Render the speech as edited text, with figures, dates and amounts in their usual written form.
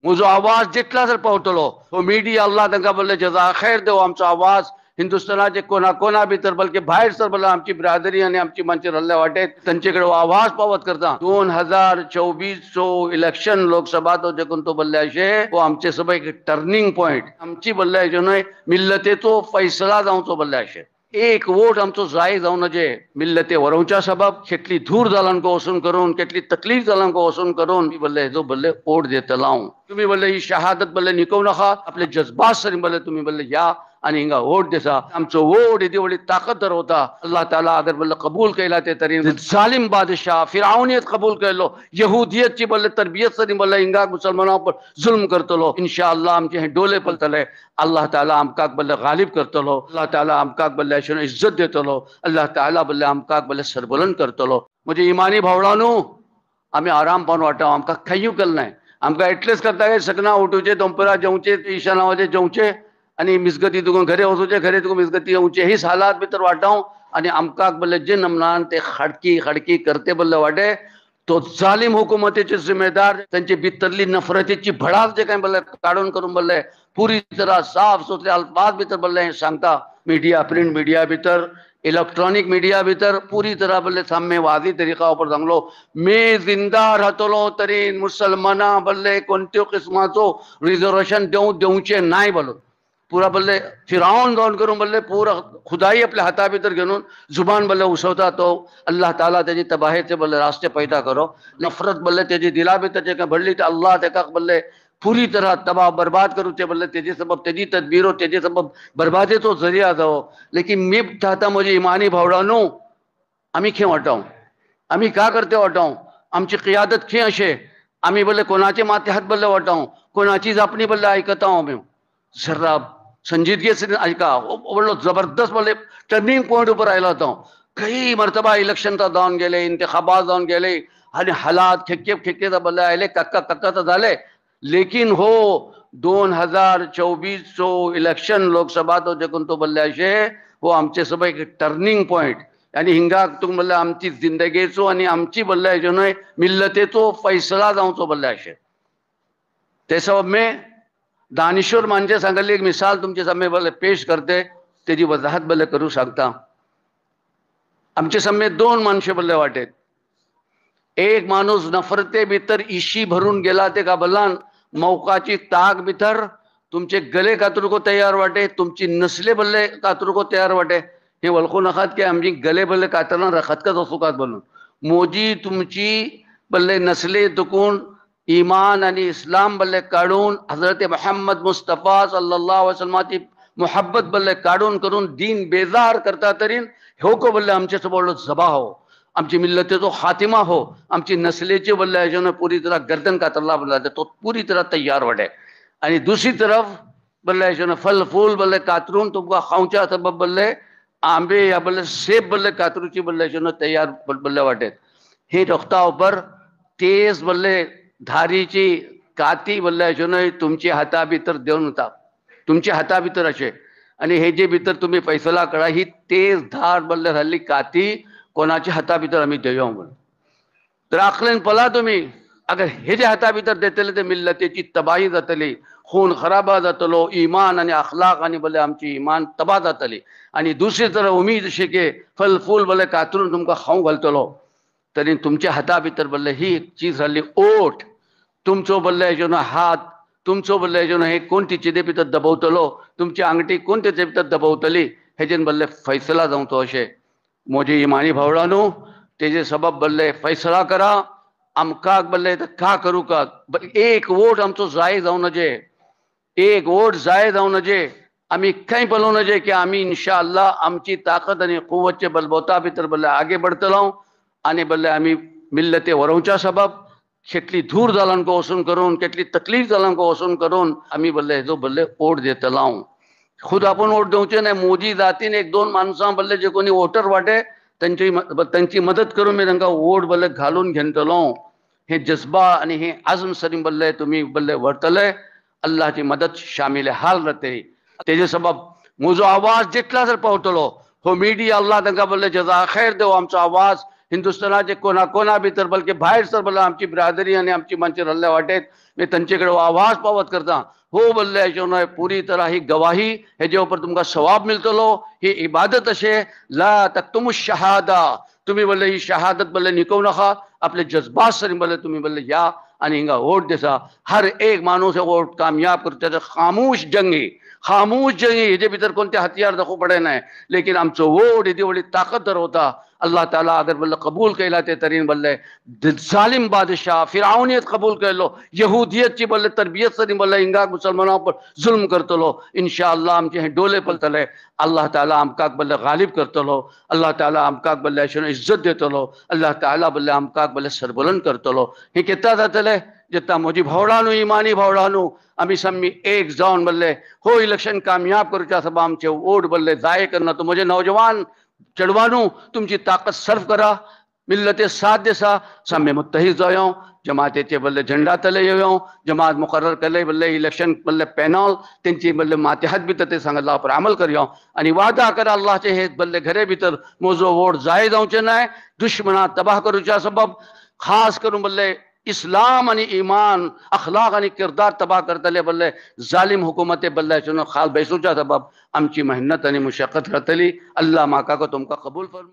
म्हजो आवाज जितला जर पावतलो हो मिडिया अल्लाह तांकां बल्ले जजा खैर देव आमचो आवाज हिंदुस्थानाचे कोना कोना भितर बल्कि भायर सर बल्ले आमची ब्रादरी आनी आमची मनशां रावल्ल्या वाटेन तांचे कडेन आवाज पावत करता 2024चो इलेक्शन लोकसभा तो देखून तो बल्ले अशे हो आमचे सभा एक टर्निंग पॉइंट आमची बल्ले अशे न्हय मिल्लतेचो फैसला जावचो बल्ले अशे एक वोट आमचो जाय जावन नजे मिल्लते वरोवच्या सबब केटली धूर जालांको वसून करून केटली तकलीफ जालांको वसून करून बल्ले हेजो बल्ले वोट देतलो हांव तुम्ही बल्ले ही शहादत बल्ले निकव नाका आपले जज्बात सरी बल्ले तुम्ही बल्ले या आणि हिंगा वोट देसा आमचो वोट येदी व्हडली ताकद धरवता अल्लाह ताला अगर बल्ले कबूल केला ते तरी जालिम बादशाह फिरौनियत कबूल केलो यहुदियतची बल्ले तरबियत सरी बल्ले हिंगा मुसलमानां पर जुल्म करतलो इंशाअल्लाह आमचे हे डोले पलतले अल्लाह ताला आमकां बल्ले गालिब करतलो अल्लाह ताला आमकां बल्ले अशें इज्जत देतलो अल्लाह ताला बल्ले आमकां बल्ले सरबुलंद करतलो म्हजे इमानी भावडांनो आमी आराम पावन वाटाव आमकां खंयूय केलें नाय आमकां इतलेंच करता की सकाळीं उठोवचें दनपारां जेवचें इशा नावाचें जेवचें आनी मिसगती तुका घरे वचोवचें घरे तुका मिसगती येवचें हीच हालात भितर वाटाव आनी आमकां बल्ले जे नमनान ते खडकी करते बल्ले वाटे तो जालिम हुकुमतीचे जिम्मेदार तांचे भितरली नफरतीची भडास जे कांय बल्ले काडून करून बल्ले पुरी तरह साफ सुथरे अल्फाज भितर बल्ले सांगता मिडिया प्रिंट मिडिया भितर इलेक्ट्रॉनिक मिडिया भितर पूरी तरह बल्ले साम्य वादी तरीका ऊपर सांगलो मैं जिंदा राहतलो तरी मुसलमाना बल्ले कोणत्यो किस्माचो रिजर्वेशन देवचे नाय बलो पूरा बल्ले फिरावन जावन करून बल्ले पूरा खुदाई आपल्या हाता भितर घेवन जुबान बल्ले उसवता तो अल्लाह ताला तेजी तबाहेचे बल्ले रास्ते पैदा करो नफरत बल्ले तेजी दिला भितर जे भरली ते अल्लाह तेका बल्ले पूरी तरह तबाह बर्बाद करूचे बल्ले तेजे सबब तेजी तदबीरो तेजे सबब बर्बादेचो जरिया जावो लेकिन मी चाहता म्हजी इमानी भावडांनो आमी खंय वटाव आमी का करते वटाव आमची क़ियादत खंय अशे आमी बल्ले कोणाचे माथे हात बल्ले वटाव कोणाची जापणी बल्ले आयकता आमी जरा संजीदगी ऐका व्हडलो जबरदस्त बल्ले टर्निंग पॉइंट उपर आयलो तो कई मरतबा इलेक्शन तो जावन गेले इंतखाबात जावन गेले आनी हालात खेक्के बल्ले आयले कक्का तो जाले लेकिन हो 2024चो इलेक्शन लोकसभा तो देखून तो बल्ले अशे हो आमचे सभा एक टर्निंग पॉइंट आनी हिंगा तुम बल्ले आमची जिंदगीचो आनी आमची बल्ले अशे न्हय मिल्लतेचो फैसला जावचो बल्ले अशे ते सबब में दानिश्वर मांझे सांगली एक मिसाल तुमचे सामने बल्ले पेश करते तेजी वजाहत बल्ले करू सांगता आमचे सामने दोन माणसे बल्ले वाटेत एक माणूस नफरते भितर इशी भरून गेला ते काबलान मौकाची ताक भितर तुमचे गले कातरूको तयार वाटे तुमची नसले बल्ले कातरूको तयार वाटे हे वळखू नकात की आमची गले बल्ले कातरना रखतकाच वचूकात बोलून मोजी तुमची बल्ले नसले दुखून ईमान आणि इस्लाम बल्ले काढून हजरत मोहम्मद मुस्तफा सल्लल्लाहु अलैहि वसल्लमाची मोहब्बत बल्ले काढून करून दीन बेजार करता तरीन हो को बल्ले आमचे सबोळो जबा हो आमची मिल्लतेचो खातिमा हो आमची नस्लेची बल्ले अजून पूरी तरह गर्दन कातरला बल्ले तो पूरी तरह तैयार वाटे आणि दुसरी तरफ बल्ले अजून फल फूल बल्ले कातरून तुमकां खावच्या सबब बल्ले आंबे या बल्ले सेब बल्ले कातरूची बल्ले अजून तैयार बल्ले वाटेत हे रखता उपर तेज बल्ले धारीची काती बल्ले अजून तुमची हाता भितर देऊन होता तुमच्या हाता भितर असे आणि हे जे भितर तुम्ही फैसला करा ही तेज धार बल्ले राहिली काती कोणाच्या हाता भितर आम्ही देऊया म्हणून तर आखलेन पला तुम्ही अगर हे जे हाता भितर देतले ते मिल्लतेची तबाही जातली खून खराबा जातलो ईमान आणि अखलाक आणि बल्ले आमची ईमान तबाह जातली आणि दुसरी तरफ उमेद अशी की फल फूल बल्ले कातरून तुमकां खाऊ घालतलो तरी तुमच्या हाता भितर बल्ले ही एक चीज राहिली ओठ तुमचो बल्ले अजून हात तुमचो बल्ले अजून हे कोण तिचे भितर दबवतलो तुमची आंगठी कोण तेचे भितर दबवतली हेजेन बल्ले फैसला जावचो अशें मोजी इमानी भावडांनो तेजे सबब बल्ले फैसला करा आमकां बल्ले का करूं का एक वोट आमचो जाय जावन नजे एक वोट जाय जावन नजे आमी खंय पळोव नजे की आमी इंशाअल्लाह आमची ताकद आनी कुवतचे बलबोता भितर बल्ले आगे बढतलो आनी बल्ले आमी मिल्लते व्हरोवच्या सबब केटली धूर जालांको वसून करून केटली तकलीफ जालांको वसून करून आमी बल्ले हेजो बल्ले वोट देतलो खुद आपण वोट देवचे नाही मोदी जातीन एक दोन माणसां बल्ले जे कोणी वोटर वाटे त्यांची मदत करून मी तांकां वोट बल्ले घालून घेतलो हे जज्बा आणि हे आजम सरीम बल्ले तुम्ही बल्ले व्हरतले अल्लाहची मदत शामिल हाल रहते तेजे सबब म्हजो आवाज जितला जर पावतलो हो मिडिया अल्लाह तांकां बल्ले जजा खैर देव आमचो आवाज हिंदुस्थानाचे कोना भितर बल्कि भायर सर बल्ला आमची बिरादरी आणि आमची माणसे राहिल्या वाटेत मी त्यांच्याकडे आवाज पावत करता हो बोलले याच्या पुरी तरह ही गवाही हेजे उपर तुमका सवाब मिळतलो ही इबादत अशे ला तक्तुमु शहादा तुम्ही बोलले ही शहादत बोलले निकवू नका आपले जज्बात सरी बोलले तुम्ही बोलले या आणि हिंगा वोट देसा हर एक माणूस वोट कामयाब करता खामोश जंगी हेजे भितर कोणते हथियार दाखवू पडे नाही लेकिन आमचं वोट येते वडी ताकदर होता अल्लाह ताला अगर बोलले कबूल केला ते तरीन बोलले जालिम बादशाह फिराउनियत कबूल केलो यहूदियत ची बोलले तरबियत सरी बोलले हिंगा मुसलमानांवर जुल्म करतलो इंशाअल्लाह आमचे हे डोले पलतले अल्लाह ताला आमकाक बोलले गालिब करतलो अल्लाह ताला आमकाक बोलले अशें इज्जत देतलो अल्लाह ताला बोलले आमकाक बोलले सरबुलंद करतलो हे केता जातले जेता म्हजी भावडांनो इमानी भावडांनो आम्ही सम्मी एक जाऊन बोलले हो इलेक्शन कामयाब करूच्या सब आमचे वोट बोलले जाय करना तो मुझे नौजवान चढ़वानू तुमची ताकत सर्व करा मिल्लते साथ देसा सम्मे मुत्तहिद जायो जमातेचे बोलले झंडा तले येयो जमात मुकर्रर केले बोलले इलेक्शन बोलले पॅनल त्यांची बोलले मातेहात भितर ते सांगला पर अमल करियो आणि वादा करा अल्लाहचे हे बोलले घरे भितर मोजो वोट जाय जावचे नाही दुश्मना तबाह करूच्या सबब खास करून बोलले इस्लाम आणि ईमान अखलाक आणि किरदार तबाह करतले बोलले जालिम हुकूमते बोलले खाल बैसूच्या सबब आमची मेहनत आणि मुशक्कत करतली अल्लाह माका को तुमका कबूल फरमा।